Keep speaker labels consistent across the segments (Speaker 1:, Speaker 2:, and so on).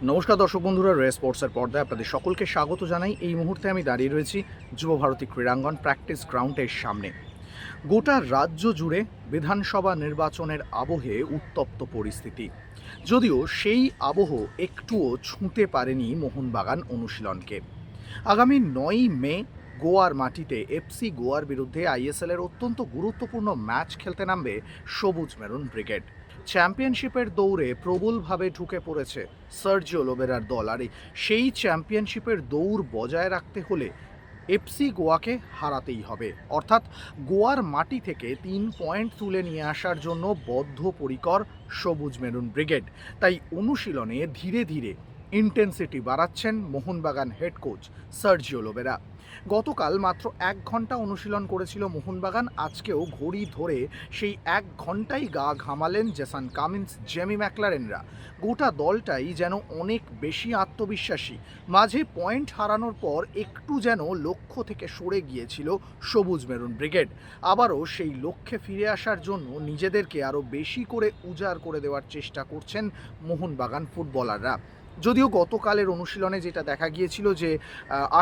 Speaker 1: নমস্কার দর্শক বন্ধুরা, রে স্পোর্টসের পর্দায় আপনাদের সকলকে স্বাগত জানাই। এই মুহূর্তে আমি দাঁড়িয়ে রয়েছি যুব ভারতী ক্রীড়াঙ্গন প্র্যাকটিস গ্রাউন্ডের সামনে। গোটা রাজ্য জুড়ে বিধানসভা নির্বাচনের আবহে উত্তপ্ত পরিস্থিতি, যদিও সেই আবহ একটুও ছুঁতে পারেনি মোহনবাগান অনুশীলনকে। আগামী 9ই মে গোয়ার মাটিতে এফসি গোয়ার বিরুদ্ধে আইএসএলের অত্যন্ত গুরুত্বপূর্ণ ম্যাচ খেলতে নামবে সবুজ মেরুন ব্রিগেড। চ্যাম্পিয়নশিপের দৌড়ে প্রবলভাবে ঢুকে পড়েছে সার্জিও লোবেরার দল, আর সেই চ্যাম্পিয়নশিপের দৌড় বজায় রাখতে হলে এফসি গোয়াকে হারাতেই হবে। অর্থাৎ গোয়ার মাটি থেকে 3 পয়েন্ট তুলে নিয়ে আসার জন্য বদ্ধপরিকর সবুজ মেরুন ব্রিগেড। তাই অনুশীলনে ধীরে ধীরে ইন্টেন্সিটি বাড়াচ্ছেন Mohun Bagan head coach Sergio Lobera. গতকাল মাত্র 1 ঘন্টা অনুশীলন করেছিল মোহনবাগান। আজকেও ঘড়ি ধরে সেই 1 ঘন্টাই গা ঘামালেন জেসন কামিন্স, জেমি ম্যাকলারেনরা। গোটা দলটাই যেন অনেক বেশি আত্মবিশ্বাসী। মাঝে পয়েন্ট হারানোর পর একটু যেন লক্ষ্য থেকে সরে গিয়েছিল সবুজ মেরুন ব্রিগেড। আবারও সেই লক্ষ্যে ফিরে আসার জন্য নিজেদেরকে আরও বেশি করে উজাড় করে দেওয়ার চেষ্টা করছেন মোহনবাগান ফুটবলাররা। যদিও গতকালের অনুশীলনে যেটা দেখা গিয়েছিল যে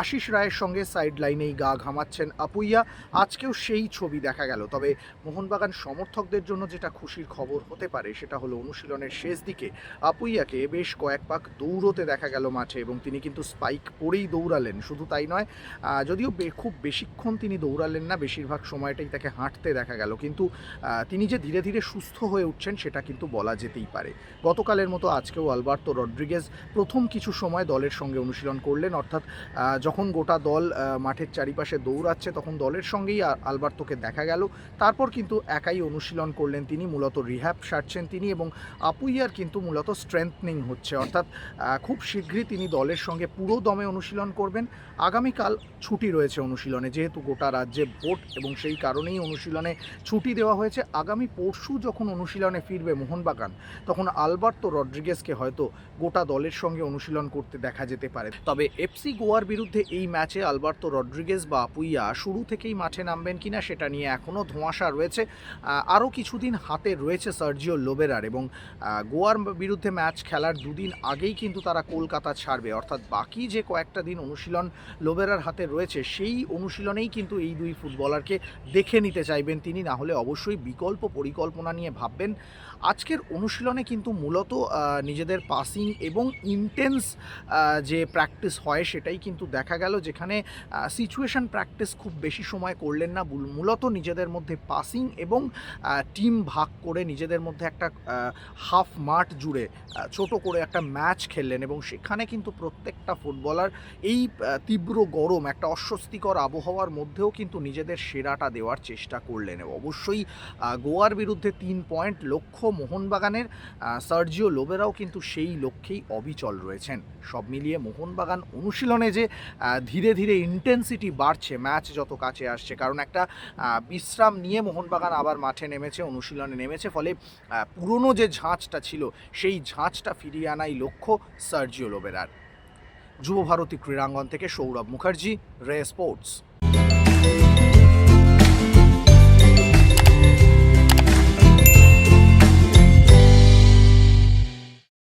Speaker 1: আশিস রায়ের সঙ্গে সাইড লাইনেই গা ঘামাচ্ছেন আপুইয়া, আজকেও সেই ছবি দেখা গেল। তবে মোহনবাগান সমর্থকদের জন্য যেটা খুশির খবর হতে পারে সেটা হলো অনুশীলনের শেষ দিকে আপুইয়াকে বেশ কয়েক পাক দৌড়তে দেখা গেল মাঠে, এবং তিনি কিন্তু স্পাইক পরেই দৌড়ালেন। শুধু তাই নয়, যদিও খুব বেশিক্ষণ তিনি দৌড়ালেন না, বেশিরভাগ সময়টাই তাকে হাঁটতে দেখা গেল, কিন্তু তিনি যে ধীরে ধীরে সুস্থ হয়ে উঠছেন সেটা কিন্তু বলা যেতেই পারে। গতকালের মতো আজকেও আলবার্তো রড্রিগেজ প্রথম কিছু সময় দলের সঙ্গে অনুশীলন করলেন, অর্থাৎ যখন গোটা দল মাঠের চারিপাশে দৌড়াচ্ছে তখন দলের সঙ্গেই আলবার্তোকে দেখা গেল। তারপর কিন্তু একাই অনুশীলন করলেন তিনি, মূলত রিহ্যাব সারছেন তিনি, এবং আপুইয়ার কিন্তু মূলত স্ট্রেংথনিং হচ্ছে, অর্থাৎ খুব শীঘ্রই তিনি দলের সঙ্গে পুরো দমে অনুশীলন করবেন। আগামীকাল ছুটি রয়েছে অনুশীলনে, যেহেতু গোটা রাজ্যে ভোট এবং সেই কারণেই অনুশীলনে ছুটি দেওয়া হয়েছে। আগামী পরশু যখন অনুশীলনে ফিরবে মোহনবাগান, তখন আলবার্তো রড্রিগেজকে হয়তো গোটা দলের সঙ্গে অনুশীলন করতে দেখা যেতে পারে। তবে এফসি গোয়ার বিরুদ্ধে এই ম্যাচে আলবার্তো রড্রিগেজ বা আপুইয়া শুরু থেকেই মাঠে নামবেন কিনা সেটা নিয়ে এখনও ধোঁয়াশা রয়েছে। আরও কিছুদিন হাতে রয়েছে সার্জিও লোবেরার, এবং গোয়ার বিরুদ্ধে ম্যাচ খেলার দুদিন আগেই কিন্তু তারা কলকাতা ছাড়বে। অর্থাৎ বাকি যে কয়েকটা দিন অনুশীলন লোবেরার হাতে রয়েছে, সেই অনুশীলনেই কিন্তু এই দুই ফুটবলারকে দেখে নিতে চাইবেন তিনি, না হলে অবশ্যই বিকল্প পরিকল্পনা নিয়ে ভাববেন। আজকের অনুশীলনে কিন্তু মূলত নিজেদের পাসিং এবং ইন্টেন্স যে প্র্যাকটিস হয় সেটাই কিন্তু দেখা গেল, যেখানে সিচুয়েশন প্র্যাকটিস খুব বেশি সময় করলেন না। মূলত নিজেদের মধ্যে পাসিং এবং টিম ভাগ করে নিজেদের মধ্যে একটা হাফ মাঠ জুড়ে ছোট করে একটা ম্যাচ খেললেন, এবং সেখানে কিন্তু প্রত্যেকটা ফুটবলার এই তীব্র গরম, একটা অস্বস্তিকর আবহাওয়ার মধ্যেও কিন্তু নিজেদের সেরাটা দেওয়ার চেষ্টা করলেন। অবশ্যই গোয়ার বিরুদ্ধে 3 পয়েন্ট লক্ষ্য মোহনবাগানের। সার্জিও লোবেরাও কিন্তু সেই লক্ষ্যেই অবিচল রয়েছেন। সব মিলিয়ে মোহনবাগান অনুশীলনে যে ধীরে ধীরে ইন্টেন্সিটি বাড়ছে ম্যাচ যত কাছে আসছে, কারণ একটা বিশ্রাম নিয়ে মোহনবাগান আবার মাঠে নেমেছে, অনুশীলনে নেমেছে, ফলে পুরনো যে ঝাঁচটা ছিল সেই ঝাঁচটা ফিরিয়ে আনাই লক্ষ্য সার্জিও লোবেরার। যুব ভারতী ক্রীড়াঙ্গন থেকে সৌরভ মুখার্জি, রে স্পোর্টস।